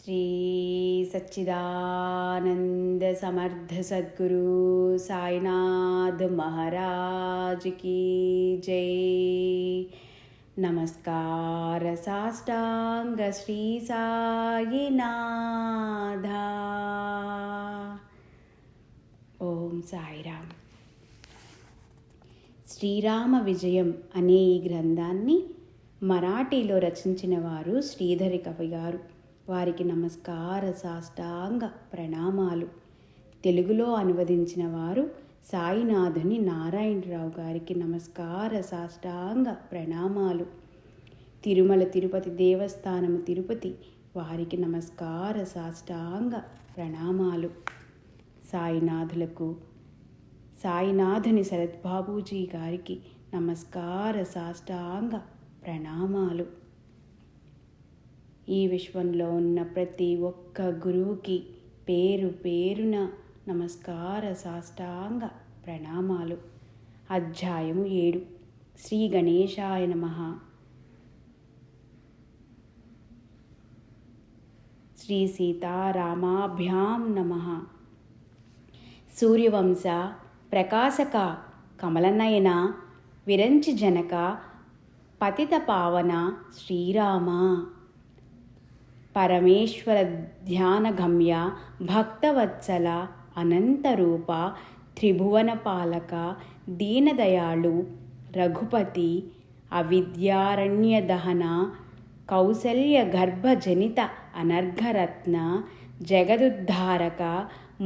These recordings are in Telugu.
శ్రీ సచ్చిదానంద సమర్థ సద్గురు సాయినాథ్ మహారాజ్ की జై. నమస్కార సాష్టాంగ శ్రీ సాయినాథ. ఓం సాయిరామ్. శ్రీరామ విజయం అనే ఈ గ్రంథాన్ని మరాఠీలో రచించిన వారు శ్రీధరి కవి గారు. వారికి నమస్కార సాష్టాంగ ప్రణామాలు. తెలుగులో అనువదించిన వారు సాయినాథుని నారాయణరావు గారికి నమస్కార సాష్టాంగ ప్రణామాలు. తిరుమల తిరుపతి దేవస్థానము తిరుపతి వారికి నమస్కార సాష్టాంగ ప్రణామాలు. సాయినాథుని శరత్బాబూజీ గారికి నమస్కార సాష్టాంగ ప్రణామాలు. ఈ విశ్వంలో ఉన్న ప్రతి ఒక్క గురువుకి పేరు పేరున నమస్కార సాష్టాంగ ప్రణామాలు. అధ్యాయము 7. శ్రీ గణేశాయ నమః. శ్రీ సీతారామాభ్యాం నమః. సూర్యవంశ ప్రకాశక కమలనయన విరంచి జనక పతిత పావన శ్రీరామ. పరమేశ్వర ధ్యానగమ్య భక్తవత్సల అనంతరూప త్రిభువన పాలక దీనదయాళు రఘుపతి అవిద్యారణ్య దహన కౌసల్య గర్భజనిత అనర్ఘరత్న జగదుద్ధారక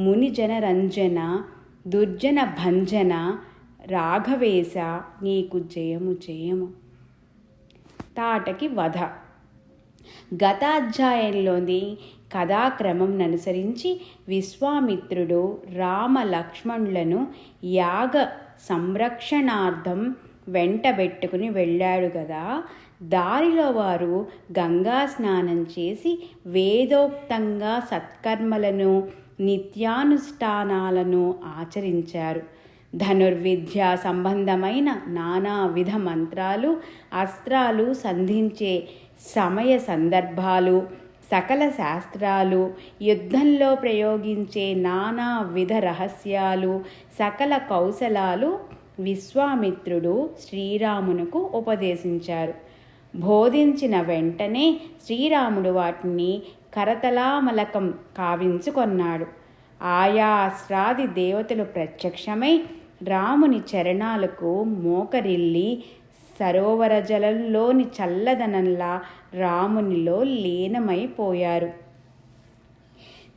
మునిజనరంజన దుర్జన భంజన రాఘవేశ నీకు జయము జయము. తాటకి వధ. గత అధ్యాయంలోని కథాక్రమం అనుసరించి విశ్వామిత్రుడు రామ లక్ష్మణులను యాగ సంరక్షణార్థం వెంటబెట్టుకుని వెళ్ళాడు కదా. దారిలో వారు గంగా స్నానం చేసి వేదోక్తంగా సత్కర్మలను నిత్యానుష్ఠానాలను ఆచరించారు. ధనుర్విద్యా సంబంధమైన నానావిధ మంత్రాలు అస్త్రాలు సంధించే సమయ సందర్భాలు సకల శాస్త్రాలు యుద్ధంలో ప్రయోగించే నానావిధ రహస్యాలు సకల కౌశలాలు విశ్వామిత్రుడు శ్రీరామునకు ఉపదేశించారు. బోధించిన వెంటనే శ్రీరాముడు వాటిని కరతలామలకం కావించుకొన్నాడు. ఆయా అస్త్రాది దేవతలు ప్రత్యక్షమై రాముని చరణాలకు మోకరిల్లి సరోవర జలంలోని చల్లదనంలా రామునిలో లీనమైపోయారు.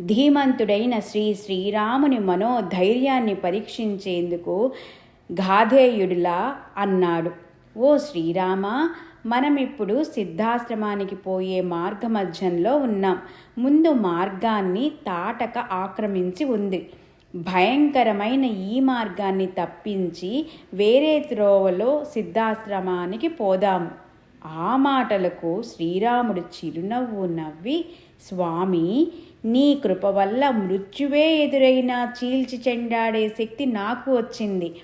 ధీమంతుడైన శ్రీరాముని మనోధైర్యాన్ని పరీక్షించేందుకు గాధేయుడిలా అన్నాడు, ఓ శ్రీరామ, మనమిప్పుడు సిద్ధాశ్రమానికి పోయే మార్గమధ్యంలో ఉన్నాం. ముందు మార్గాన్ని తాటక ఆక్రమించి ఉంది. భయంకరమైన ఈ మార్గాన్ని తప్పించి వేరే త్రోవలో సిద్ధాశ్రమానికి పోదాం. ఆ మాటలకు శ్రీరాముడు చిరునవ్వు నవ్వి, స్వామి, నీ కృప వల్ల మృత్యువే ఎదురైనా చీల్చి చెండాడే శక్తి నాకు వచ్చింది.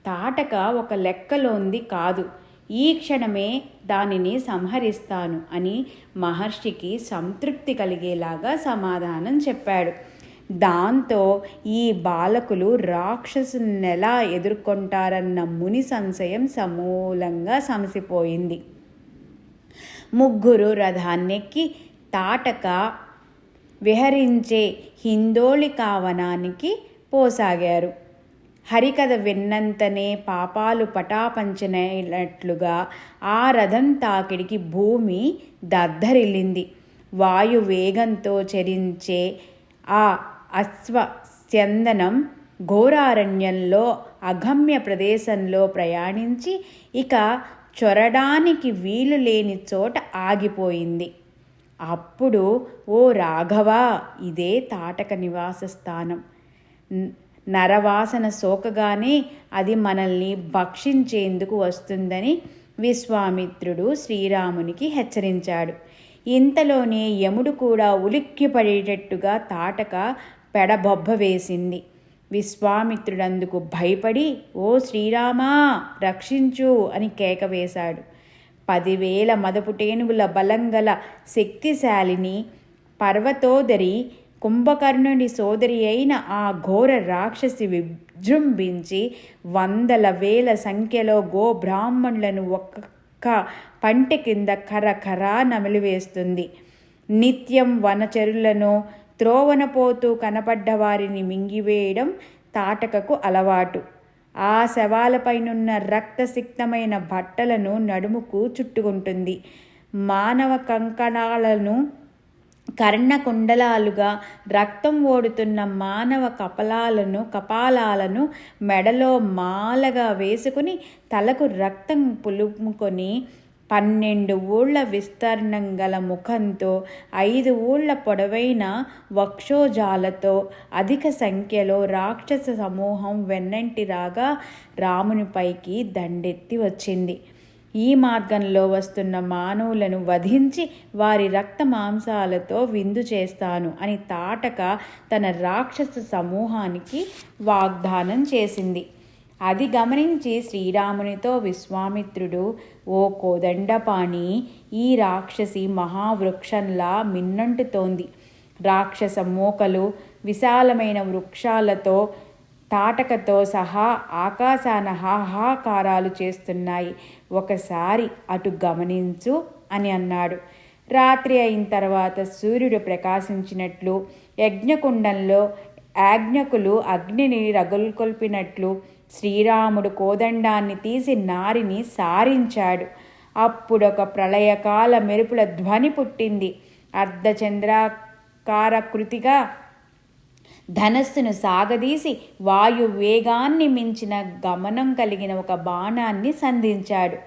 తాటక ఒక లెక్కలోంది కాదు. ఈ క్షణమే దానిని సంహరిస్తాను అని మహర్షికి సంతృప్తి కలిగేలాగా సమాధానం చెప్పాడు. దాంతో ఈ బాలకులు రాక్షసునెలా ఎదుర్కొంటారన్న ముని సంశయం సమూలంగా సమసిపోయింది. ముగ్గురు రథాన్నెక్కి తాటక విహరించే హిందోళికావనానికి పోసాగారు. హరికథ విన్నంతనే పాపాలు పటాపంచనట్లుగా ఆ రథం తాకిడికి భూమి దద్దరిల్లింది. వాయు వేగంతో చరించే ఆ అశ్వస్యందనం ఘోరారణ్యంలో అగమ్య ప్రదేశంలో ప్రయాణించి ఇక చొరడానికి వీలు లేని చోట ఆగిపోయింది. అప్పుడు, ఓ రాఘవా, ఇదే తాటక నివాస స్థానం. నరవాసన సోకగానే అది మనల్ని భక్షించేందుకు వస్తుందని విశ్వామిత్రుడు శ్రీరామునికి హెచ్చరించాడు. ఇంతలోనే యముడు కూడా ఉలిక్కిపడేటట్టుగా తాటక పెడబొబ్బ వేసింది. విశ్వామిత్రుడందుకు భయపడి, ఓ శ్రీరామా, రక్షించు అని కేక వేశాడు. 10,000 మదపుటేనుగుల బలంగల శక్తిశాలిని పర్వతోదరి కుంభకర్ణుని సోదరి అయిన ఆ ఘోర రాక్షసి విజృంభించి వందల వేల సంఖ్యలో గోబ్రాహ్మణులను ఒక్క పంటి కింద కరకరా నమిలివేస్తుంది. నిత్యం వనచరులను త్రోవన పోతూ కనపడ్డ వారిని మింగివేయడం తాటకకు అలవాటు. ఆ శవాలపైనున్న రక్తసిక్తమైన బట్టలను నడుముకు చుట్టుకుంటుంది. మానవ కంకణాలను కర్ణకుండలాలుగా రక్తం ఓడుతున్న మానవ కపాలాలను మెడలో మాలగా వేసుకుని తలకు రక్తం పులుముకొని 12 ఊళ్ళ విస్తీర్ణం గల ముఖంతో 5 ఊళ్ళ పొడవైన వక్షోజాలతో అధిక సంఖ్యలో రాక్షస సమూహం వెన్నంటి రాగా రామునిపైకి దండెత్తి వచ్చింది. ఈ మార్గంలో వస్తున్న మానవులను వధించి వారి రక్త మాంసాలతో విందు చేస్తాను అని తాటక తన రాక్షస సమూహానికి వాగ్దానం చేసింది. అది గమనించి శ్రీరామునితో విశ్వామిత్రుడు, ఓ కోదండపాణి, ఈ రాక్షసి మహావృక్షంలా మిన్నంటుతోంది. రాక్షస మోకలు విశాలమైన వృక్షాలతో తాటకతో సహా ఆకాశాన హాహాకారాలు చేస్తున్నాయి. ఒకసారి అటు గమనించు అని అన్నాడు. రాత్రి అయిన తర్వాత సూర్యుడు ప్రకాశించినట్లు, యజ్ఞకుండంలో యాజ్ఞకులు అగ్నిని రగుల్కొల్పినట్లు శ్రీరాముడు కోదండాన్ని తీసి నారిని సారించాడు. అప్పుడొక ప్రళయకాల మెరుపుల ధ్వని పుట్టింది. అర్ధచంద్రాకారకృతిగా ధనస్సును సాగదీసి వాయువేగాన్ని మించిన గమనం కలిగిన ఒక బాణాన్ని సంధించాడు.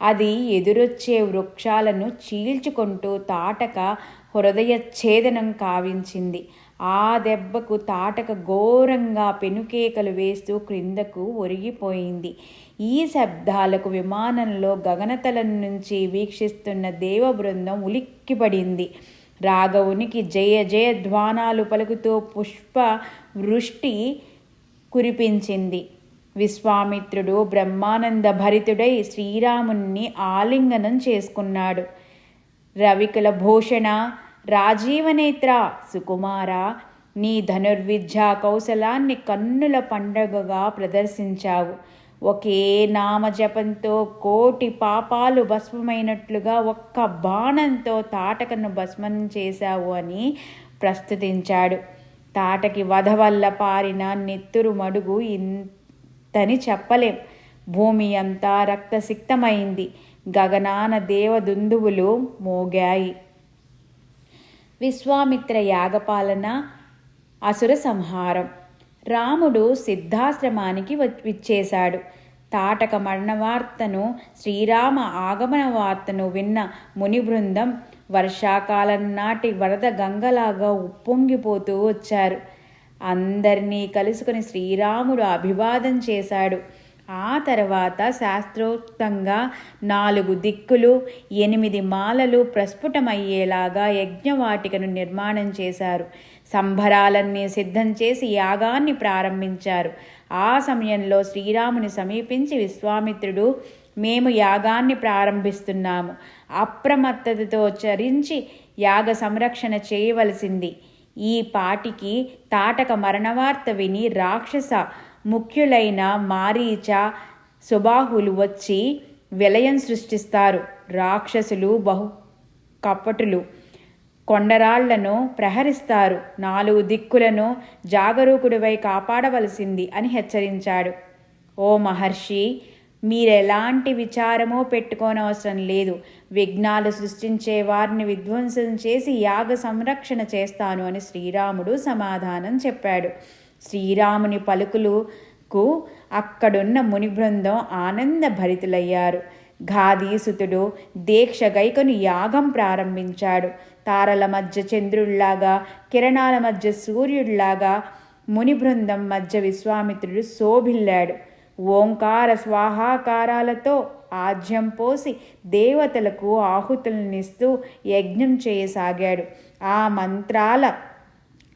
అది ఎదురొచ్చే వృక్షాలను చీల్చుకుంటూ తాటక హృదయఛేదనం కావించింది. ఆ దెబ్బకు తాటక ఘోరంగా పెనుకేకలు వేస్తూ క్రిందకు ఒరిగిపోయింది. ఈ శబ్దాలకు విమానంలో గగనతలం నుంచి వీక్షిస్తున్న దేవబృందం ఉలిక్కిపడింది. రాఘవునికి జయ జయధ్వానాలు పలుకుతూ పుష్ప వృష్టి కురిపించింది. విశ్వామిత్రుడు బ్రహ్మానంద భరితుడై శ్రీరాముని ఆలింగనం చేసుకున్నాడు. రవికుల భూషణ, రాజీవనేత్ర, సుకుమార, నీ ధనుర్విద్యా కౌశలాన్ని కన్నుల పండగగా ప్రదర్శించావు. ఒకే నామజపంతో 1,000,000 పాపాలు భస్మమైనట్లుగా ఒక్క బాణంతో తాటకను భస్మం చేశావు అని ప్రస్తుతించాడు. తాటకి వధ వల్ల పారిన నెత్తురు మడుగు ఇంతని చెప్పలేం. భూమి అంతా రక్తసిక్తమైంది. గగనాన దేవదుందువులు మోగాయి. విశ్వామిత్ర యాగపాలన, అసుర సంహారం. రాముడు సిద్ధాశ్రమానికి విచ్చేశాడు. తాటక మరణవార్తను, శ్రీరామ ఆగమన వార్తను విన్న ముని బృందం వర్షాకాలం నాటి వరద గంగలాగా ఉప్పొంగిపోతూ వచ్చారు. అందరినీ కలుసుకుని శ్రీరాముడు అభివాదం చేశాడు. ఆ తర్వాత శాస్త్రోక్తంగా 4 దిక్కులు 8 మాలలు ప్రస్ఫుటమయ్యేలాగా యజ్ఞవాటికను నిర్మాణం చేశారు. సంభరాలన్నీ సిద్ధం చేసి యాగాన్ని ప్రారంభించారు. ఆ సమయంలో శ్రీరాముని సమీపించి విశ్వామిత్రుడు, మేము యాగాన్ని ప్రారంభిస్తున్నాము. అప్రమత్తతతో చరించి యాగ సంరక్షణ చేయవలసింది. ఈ పాటికి తాటక మరణవార్త విని రాక్షస ముఖ్యులైన మారీచ, సుబాహులు వచ్చి విలయం సృష్టిస్తారు. రాక్షసులు బహు కపటులు. కొండరాళ్లను ప్రహరిస్తారు. 4 దిక్కులను జాగరూకుడివై కాపాడవలసింది అని హెచ్చరించాడు. ఓ మహర్షి, మీరెలాంటి విచారమో పెట్టుకోనవసరం లేదు. విఘ్నాలు సృష్టించే వారిని విధ్వంసం చేసి యాగ సంరక్షణ చేస్తాను అని శ్రీరాముడు సమాధానం చెప్పాడు. శ్రీరాముని పలుకులకు అక్కడున్న ముని బృందం ఆనంద భరితులయ్యారు. ఘాదీసుతుడు దీక్ష గైకొని యాగం ప్రారంభించాడు. తారల మధ్య చంద్రుళ్లాగా, కిరణాల మధ్య సూర్యుడిలాగా ముని బృందం మధ్య విశ్వామిత్రుడు శోభిల్లాడు. ఓంకార స్వాహాకారాలతో ఆజ్యం పోసి దేవతలకు ఆహుతులనిస్తూ యజ్ఞం చేయసాగాడు. ఆ మంత్రాల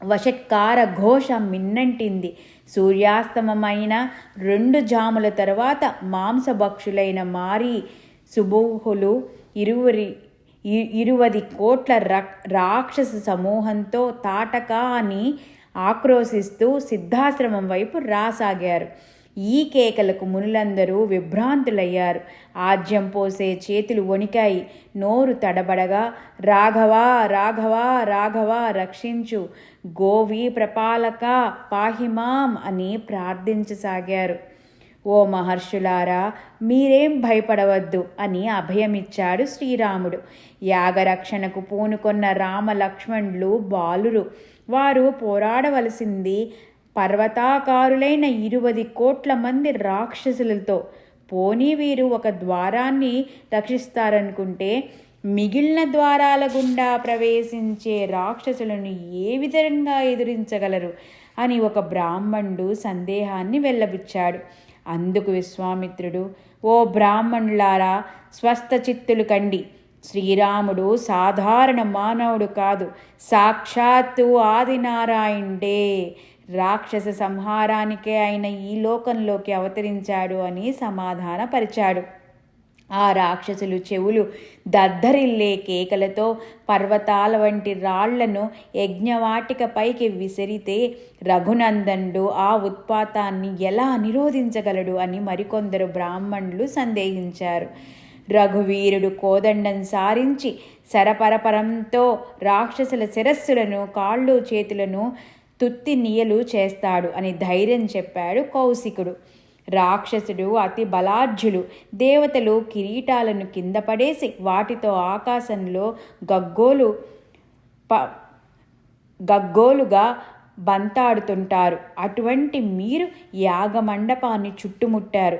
వషట్కార ఘోష మిన్నంటింది. సూర్యాస్తమమైన 2 జాముల తరువాత మాంసభక్షులైన మారీ సుబూహులు 20 కోట్ల రాక్షస సమూహంతో తాటక అని ఆక్రోశిస్తూ సిద్ధాశ్రమం వైపు రాసాగారు. ఈ కేకలకు మునులందరూ విభ్రాంతులయ్యారు. ఆజ్యం పోసే చేతులు వణికాయి. నోరు తడబడగా రాఘవా రాఘవా రాఘవా రక్షించు, గోవీ ప్రపాలక పాహిమాం అని ప్రార్థించసాగారు. ఓ మహర్షులారా, మీరేం భయపడవద్దు అని అభయమిచ్చాడు శ్రీరాముడు. యాగరక్షణకు పూనుకొన్న రామ లక్ష్మణులు బాలురు. వారు పోరాడవలసింది పర్వతాకారులైన 20 కోట్ల మంది రాక్షసులతో. పోనీ వీరు ఒక ద్వారాన్ని రక్షిస్తారనుకుంటే మిగిలిన ద్వారాల గుండా ప్రవేశించే రాక్షసులను ఏ విధంగా ఎదిరించగలరు అని ఒక బ్రాహ్మణుడు సందేహాన్ని వెల్లబుచ్చాడు. అందుకు విశ్వామిత్రుడు, ఓ బ్రాహ్మణులారా, స్వస్థచిత్తులు కండి. శ్రీరాముడు సాధారణ మానవుడు కాదు, సాక్షాత్తు ఆదినారాయణుడే. రాక్షస సంహారానికే ఆయన ఈ లోకంలోకి అవతరించాడు అని సమాధానపరిచాడు. ఆ రాక్షసులు చెవులు దద్దరిల్లే కేకలతో పర్వతాల వంటి రాళ్లను యజ్ఞవాటిక పైకి విసిరితే రఘునందనుడు ఆ ఉత్పాతాన్ని ఎలా నిరోధించగలడు అని మరికొందరు బ్రాహ్మణులు సందేహించారు. రఘువీరుడు కోదండం సారించి శరపరపరంతో రాక్షసుల శిరస్సులను, కాళ్ళు, చేతులను తుత్తి నీయలు చేస్తాడు అని ధైర్యం చెప్పాడు కౌశికుడు. రాక్షసుడు అతి బలాఢ్యులు. దేవతలు కిరీటాలను కింద పడేసి వాటితో ఆకాశంలో గగ్గోలుగా బంతాడుతుంటారు. అటువంటి మీరు యాగమండపాన్ని చుట్టుముట్టారు.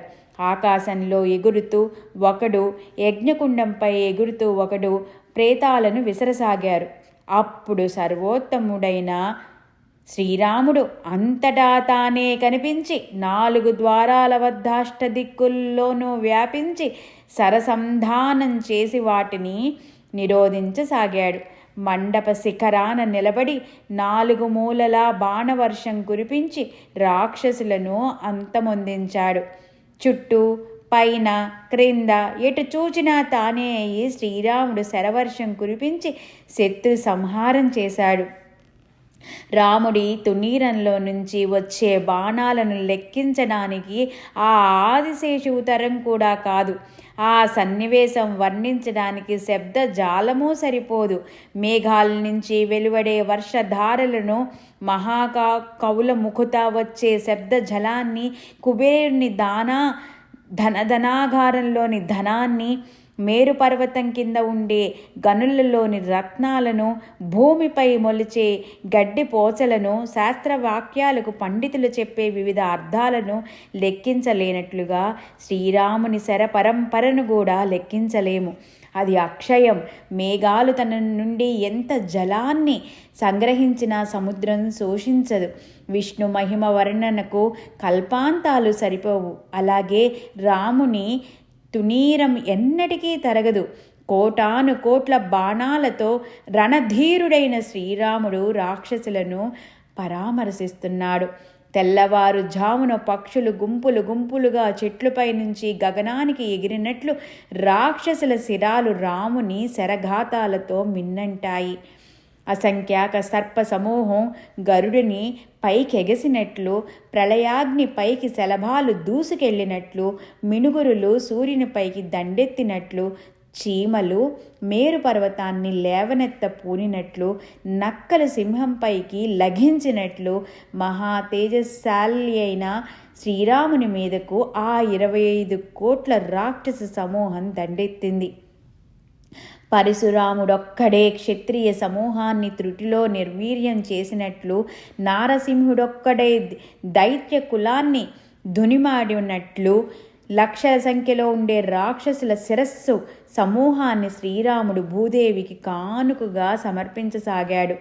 ఆకాశంలో ఎగురుతూ ఒకడు, యజ్ఞకుండంపై ఎగురుతూ ఒకడు ప్రేతాలను విసరసాగారు. అప్పుడు సర్వోత్తముడైన శ్రీరాముడు అంతటా తానే కనిపించి 4 ద్వారాల వద్ద అష్టదిక్కుల్లోనూ వ్యాపించి సరసంధానం చేసి వాటిని నిరోధించసాగాడు. మండప శిఖరాన నిలబడి 4 మూలలా బాణవర్షం కురిపించి రాక్షసులను అంతమొందించాడు. చుట్టూ, పైన, క్రింద ఎటు చూచినా తానే అయి శ్రీరాముడు శరవర్షం కురిపించి శత్రు సంహారం చేశాడు. రాముడి తునీరంలో నుంచి వచ్చే బాణాలను లెక్కించడానికి ఆ ఆదిశేషువు తరం కూడా కాదు. ఆ సన్నివేశం వర్ణించడానికి శబ్ద జాలమూ సరిపోదు. మేఘాల నుంచి వెలువడే వర్షధారలను, కవుల ముఖుత వచ్చే శబ్ద జలాన్ని, కుబేరుని ధనాగారంలోని ధనాన్ని, మేరు పర్వతం కింద ఉండే గనులలోని రత్నాలను, భూమిపై మొలిచే గడ్డి పోచలను, శాస్త్రవాక్యాలకు పండితులు చెప్పే వివిధ అర్థాలను లెక్కించలేనట్లుగా శ్రీరాముని శర పరంపరను కూడా లెక్కించలేము. అది అక్షయం. మేఘాలు తన నుండి ఎంత జలాన్ని సంగ్రహించినా సముద్రం శోషించదు. విష్ణు మహిమ వర్ణనకు కల్పాంతాలు సరిపోవు. అలాగే రాముని తునీరం ఎన్నటికీ తరగదు. కోటాను కోట్ల బాణాలతో రణధీరుడైన శ్రీరాముడు రాక్షసులను పరామర్శిస్తున్నాడు. తెల్లవారుజామున పక్షులు గుంపులు గుంపులుగా చెట్లపై నుంచి గగనానికి ఎగిరినట్లు రాక్షసుల శిరాలు రాముని శరఘాతాలతో మిన్నంటాయి. అసంఖ్యాక సర్ప సమూహం గరుడిని పైకెగసినట్లు, ప్రళయాగ్ని పైకి శలభాలు దూసుకెళ్ళినట్లు, మినుగురులు సూర్యునిపైకి దండెత్తినట్లు, చీమలు మేరు పర్వతాన్ని లేవనెత్త పూనినట్లు, నక్కలు సింహంపైకి లఘించినట్లు మహా తేజశాలి అయిన శ్రీరాముని మీదకు ఆ 25 కోట్ల రాక్షస సమూహం దండెత్తింది. పరశురాముడొక్కడే క్షత్రియ సమూహాన్ని త్రుటిలో నిర్వీర్యం చేసినట్లు, నారసింహుడొక్కడే దైత్య కులాన్ని దునిమాడినట్లు, లక్షల సంఖ్యలో ఉండే రాక్షసుల శిరస్సు సమూహాన్ని శ్రీరాముడు భూదేవికి కానుకగా సమర్పించసాగాడు.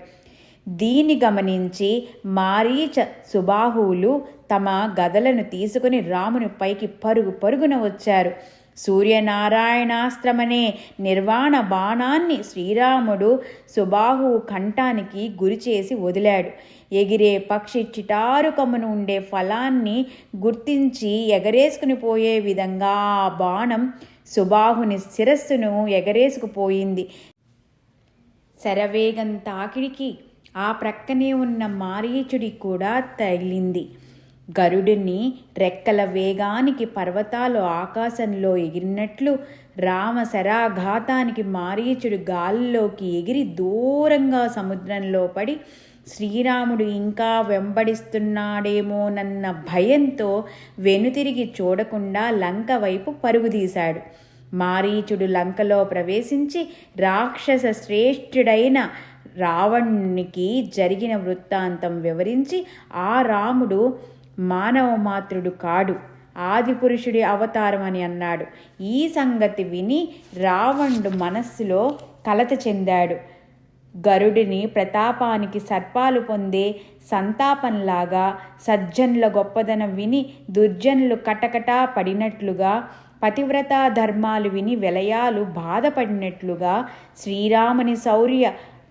దీన్ని గమనించి మారీచ, సుబాహువులు తమ గదలను తీసుకుని రాముని పైకి పరుగు పరుగున వచ్చారు. సూర్యనారాయణాస్త్రమనే నిర్వాణ బాణాన్ని శ్రీరాముడు సుబాహువు కంఠానికి గురిచేసి వదిలాడు. ఎగిరే పక్షి చిటారు కమ్మును ఉండే ఫలాన్ని గుర్తించి ఎగరేసుకుని పోయే విధంగా ఆ బాణం సుబాహుని శిరస్సును ఎగరేసుకుపోయింది. శరవేగం తాకిడికి ఆ ప్రక్కనే ఉన్న మారీచుడి కూడా తగిలింది. గరుడుని రెక్కల వేగానికి పర్వతాలు ఆకాశంలో ఎగిరినట్లు రామశరాఘాతానికి మారీచుడు గాలిలోకి ఎగిరి దూరంగా సముద్రంలో పడి శ్రీరాముడు ఇంకా వెంబడిస్తున్నాడేమోనన్న భయంతో వెనుతిరిగి చూడకుండా లంక వైపు పరుగుదీశాడు. మారీచుడు లంకలో ప్రవేశించి రాక్షస శ్రేష్ఠుడైన రావణునికి జరిగిన వృత్తాంతం వివరించి ఆ రాముడు మానవమాత్రుడు కాడు, ఆదిపురుషుడి అవతారం అని అన్నాడు. ఈ సంగతి విని రావణుడు మనస్సులో కలత చెందాడు. గరుడిని ప్రతాపానికి సర్పాలు పొందే సంతాపంలాగా, సజ్జనుల గొప్పదనం విని దుర్జనులు కటకటా పడినట్లుగా, పతివ్రతా ధర్మాలు విని విలయాలు బాధపడినట్లుగా శ్రీరాముని శౌర్య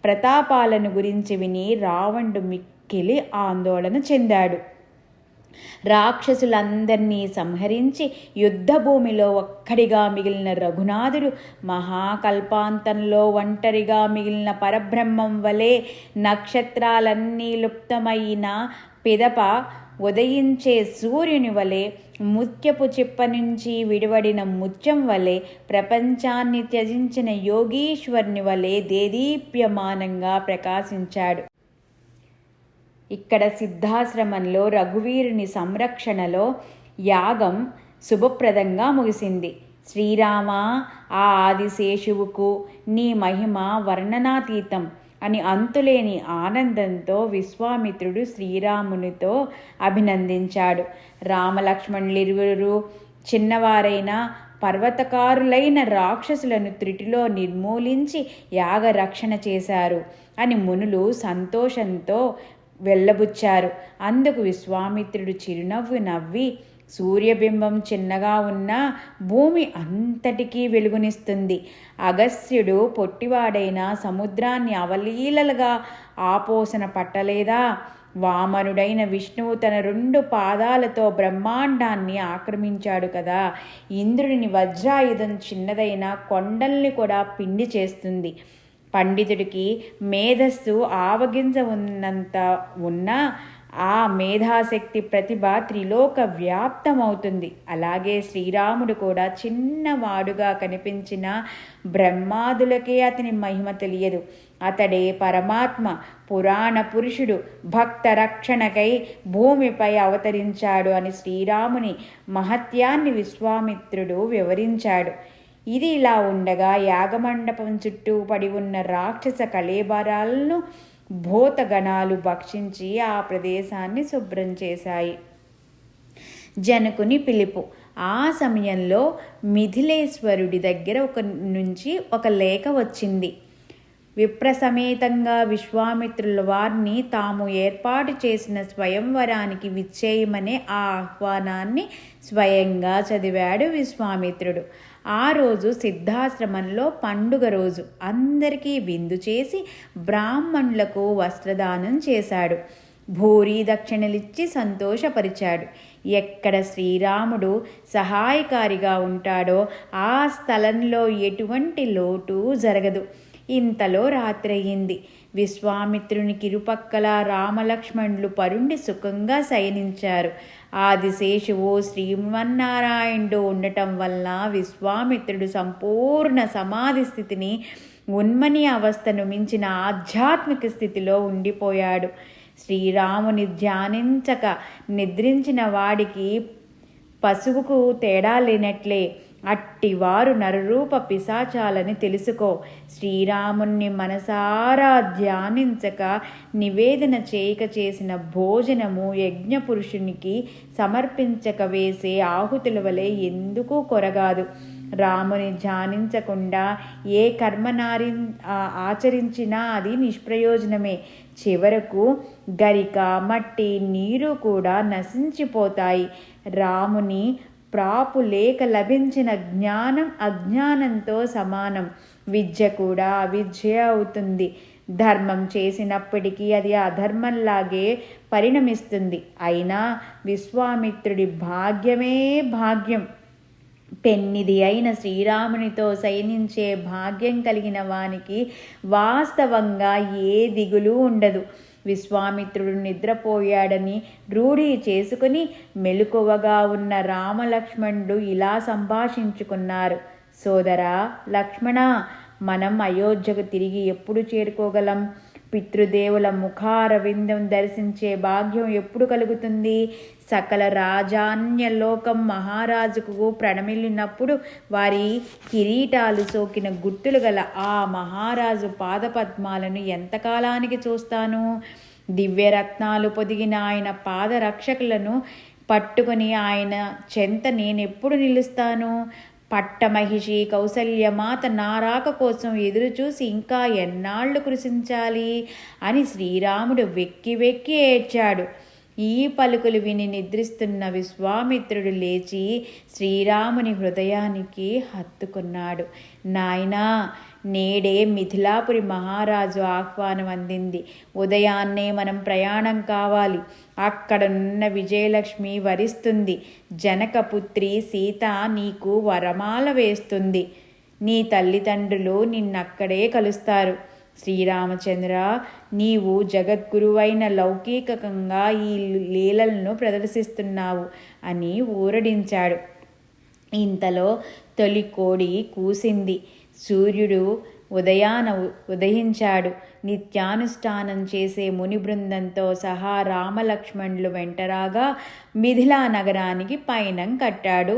ప్రతాపాలను గురించి విని రావణుడు మిక్కిలి ఆందోళన చెందాడు. రాక్షసులందరినీ సంహరించి యుద్ధభూమిలో ఒక్కడిగా మిగిలిన రఘునాథుడు మహాకల్పాంతంలో ఒంటరిగా మిగిలిన పరబ్రహ్మం వలె, నక్షత్రాలన్నీ లుప్తమైన పిదప ఉదయించే సూర్యుని వలె, ముత్యపు చిప్ప నుంచి విడివడిన ముత్యం వలె, ప్రపంచాన్ని త్యజించిన యోగీశ్వరుని వలె దేదీప్యమానంగా ప్రకాశించాడు. ఇక్కడ సిద్ధాశ్రమంలో రఘువీరుని సంరక్షణలో యాగం శుభప్రదంగా ముగిసింది. శ్రీరామ, ఆ ఆదిశేషువుకు నీ మహిమ వర్ణనాతీతం అని అంతులేని ఆనందంతో విశ్వామిత్రుడు శ్రీరామునితో అభినందించాడు. రామలక్ష్మణులిరువురు చిన్నవారైన పర్వతకారులైన రాక్షసులను త్రుటిలో నిర్మూలించి యాగరక్షణ చేశారు అని మునులు సంతోషంతో వెళ్ళబుచ్చారు. అందుకు విశ్వామిత్రుడు చిరునవ్వు నవ్వి, సూర్యబింబం చిన్నగా ఉన్న భూమి అంతటికీ వెలుగునిస్తుంది. అగస్త్యుడు పొట్టివాడైన సముద్రాన్ని అవలీలలుగా ఆపోసన పట్టలేదా? వామనుడైన విష్ణువు తన 2 పాదాలతో బ్రహ్మాండాన్ని ఆక్రమించాడు కదా. ఇంద్రుడిని వజ్రాయుధం చిన్నదైన కొండల్ని కూడా పిండి చేస్తుంది. పండితుడికి మేధస్సు ఆవగింజ ఉన్నంత ఉన్నా ఆ మేధాశక్తి ప్రతిభ త్రిలోక వ్యాప్తమవుతుంది. అలాగే శ్రీరాముడు కూడా చిన్నవాడుగా కనిపించిన బ్రహ్మాదులకే అతని మహిమ తెలియదు. అతడే పరమాత్మ, పురాణ పురుషుడు, భక్త రక్షణకై భూమిపై అవతరించాడు అని శ్రీరాముని మహత్యాన్ని విశ్వామిత్రుడు వివరించాడు. ఇది ఇలా ఉండగా యాగమండపం చుట్టూ పడి ఉన్న రాక్షస కళేబరాలను భూతగణాలు భక్షించి ఆ ప్రదేశాన్ని శుభ్రం చేశాయి. జనకుని పిలుపు. ఆ సమయంలో మిథిలేశ్వరుడి దగ్గర నుంచి ఒక లేఖ వచ్చింది. విప్రసమేతంగా విశ్వామిత్రుల వారిని తాము ఏర్పాటు చేసిన స్వయంవరానికి విచ్చేయమనే ఆ ఆహ్వానాన్ని స్వయంగా చదివాడు విశ్వామిత్రుడు. ఆ రోజు సిద్ధాశ్రమంలో పండుగ రోజు. అందరికీ విందు చేసి బ్రాహ్మణులకు వస్త్రదానం చేశాడు. భూరి దక్షిణలిచ్చి సంతోషపరిచాడు. ఎక్కడ శ్రీరాముడు సహాయకారిగా ఉంటాడో ఆ స్థలంలో ఎటువంటి లోటు జరగదు. ఇంతలో రాత్రయింది. విశ్వామిత్రునికి ఇరుపక్కల రామలక్ష్మణులు పరుండి సుఖంగా శయనించారు. ఆదిశేషువు శ్రీమన్నారాయణుడు ఉండటం వల్ల విశ్వామిత్రుడు సంపూర్ణ సమాధి స్థితిని, ఉన్మని అవస్థను మించిన ఆధ్యాత్మిక స్థితిలో ఉండిపోయాడు. శ్రీరాముని ధ్యానించక నిద్రించిన వాడికి పశువుకు తేడా లేనట్లే అట్టివారు నరరూప పిశాచాలని తెలుసుకో. శ్రీరాముణ్ణి మనసారా ధ్యానించక నివేదన చేయక చేసిన భోజనము యజ్ఞపురుషునికి సమర్పించక వేసే ఆహుతుల వలె ఎందుకు కొరగాదు. రాముని ధ్యానించకుండా ఏ కర్మనారి ఆచరించినా అది నిష్ప్రయోజనమే. చివరకు గరిక, మట్టి, నీరు కూడా నశించిపోతాయి. రాముని ప్రాపు లేక లభించిన జ్ఞానం అజ్ఞానంతో సమానం. విద్య కూడా అవిద్య అవుతుంది. ధర్మం చేసినప్పటికీ అది అధర్మంలాగే పరిణమిస్తుంది. అయినా విశ్వామిత్రుడి భాగ్యమే భాగ్యం. పెన్నిది అయిన శ్రీరామునితో శయనించే భాగ్యం కలిగిన వానికి వాస్తవంగా ఏ దిగులు ఉండదు. విశ్వామిత్రుడు నిద్రపోయాడని రూఢి చేసుకుని మెలకువగా ఉన్న రామలక్ష్మణుడు ఇలా సంభాషించుకున్నారు. సోదరా లక్ష్మణ, మనం అయోధ్యకు తిరిగి ఎప్పుడు చేరుకోగలం? పితృదేవుల ముఖారవిందం దర్శించే భాగ్యం ఎప్పుడు కలుగుతుంది? సకల రాజాన్యలోకం మహారాజుకు ప్రణమిల్లినప్పుడు వారి కిరీటాలు సోకిన గుర్తులు గల ఆ మహారాజు పాదపద్మాలను ఎంతకాలానికి చూస్తాను? దివ్యరత్నాలు పొదిగిన ఆయన పాదరక్షకులను పట్టుకొని ఆయన చెంత నేనెప్పుడు నిలుస్తాను? పట్టమహిషి కౌసల్యమాత నారాక కోసం ఎదురుచూసి ఇంకా ఎన్నాళ్లు కృషించాలి అని శ్రీరాముడు వెక్కి వెక్కి ఏడ్చాడు. ఈ పలుకులు విని నిద్రిస్తున్న విశ్వామిత్రుడు లేచి శ్రీరాముని హృదయానికి హత్తుకున్నాడు. నాయనా, నేడే మిథిలాపురి మహారాజు ఆహ్వానం అందింది. ఉదయాన్నే మనం ప్రయాణం కావాలి. అక్కడనున్న విజయలక్ష్మి వరిస్తుంది. జనకపుత్రి సీత నీకు వరమాల వేస్తుంది. నీ తల్లిదండ్రులు నిన్నక్కడే కలుస్తారు. శ్రీరామచంద్ర, నీవు జగద్గురువైన లౌకికంగా ఈ లీలలను ప్రదర్శిస్తున్నావు అని ఊరడించాడు. ఇంతలో తొలి కోడి కూసింది. సూర్యుడు ఉదయాన ఉదయించాడు. నిత్యానుష్ఠానం చేసే ముని బృందంతో సహా రామలక్ష్మణులు వెంటరాగా మిథిలా నగరానికి పయనం కట్టాడు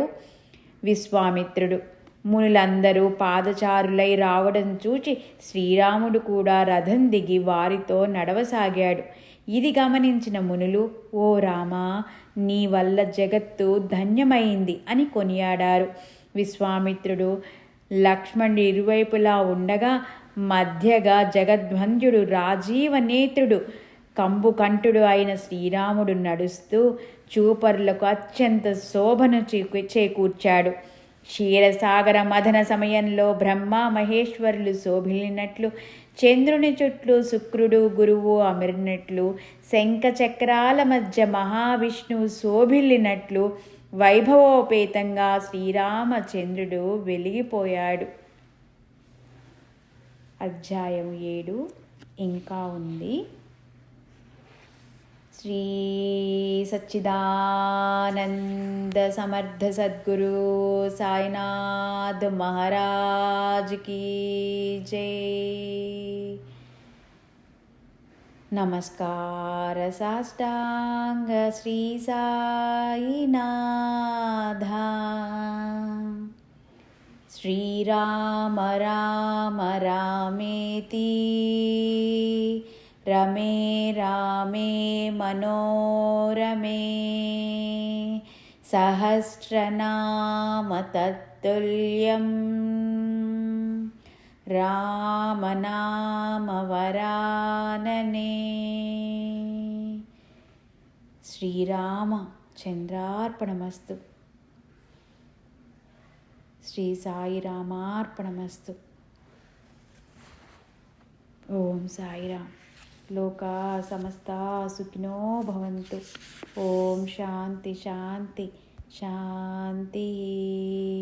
విశ్వామిత్రుడు. మునులందరూ పాదచారులై రావడం చూచి శ్రీరాముడు కూడా రథం దిగి వారితో నడవసాగాడు. ఇది గమనించిన మునులు, ఓ రామా, నీ వల్ల జగత్తు ధన్యమైంది అని కొనియాడారు. విశ్వామిత్రుడు లక్ష్మణుడు ఇరువైపులా ఉండగా మధ్యగా జగద్వంద్యుడు రాజీవనేత్రుడు కంబుకంఠుడు అయిన శ్రీరాముడు నడుస్తూ చూపరులకు అత్యంత శోభను చేకూర్చాడు. క్షీరసాగర మథన సమయంలో బ్రహ్మ మహేశ్వరులు శోభిల్లినట్లు, చంద్రుని చుట్టూ శుక్రుడు గురువు అమరినట్లు, శంఖ చక్రాల మధ్య మహావిష్ణువు శోభిల్లినట్లు వైభవోపేతంగా శ్రీరామచంద్రుడు వెలిగిపోయాడు. అధ్యాయం 7 ఇంకా ఉంది. శ్రీ సచ్చిదానంద సమర్థ సద్గురు సాయినాథ్ మహారాజ్ కీ జై. నమస్కార సాష్టాంగ శ్రీ సాయినాథ. శ్రీరామ రామ రామేతి రమే రామే మనోరమే సహస్రనామ తత్తుల్యం రామనామ వరాననే. శ్రీరామ చంద్రార్పణమస్తు. శ్రీ సాయిరామార్పణమస్తు. ఓం సాయిరామ్. లోకా సమస్తా సుఖినో భవంతు. ఓం శాంతి శాంతి శాంతి.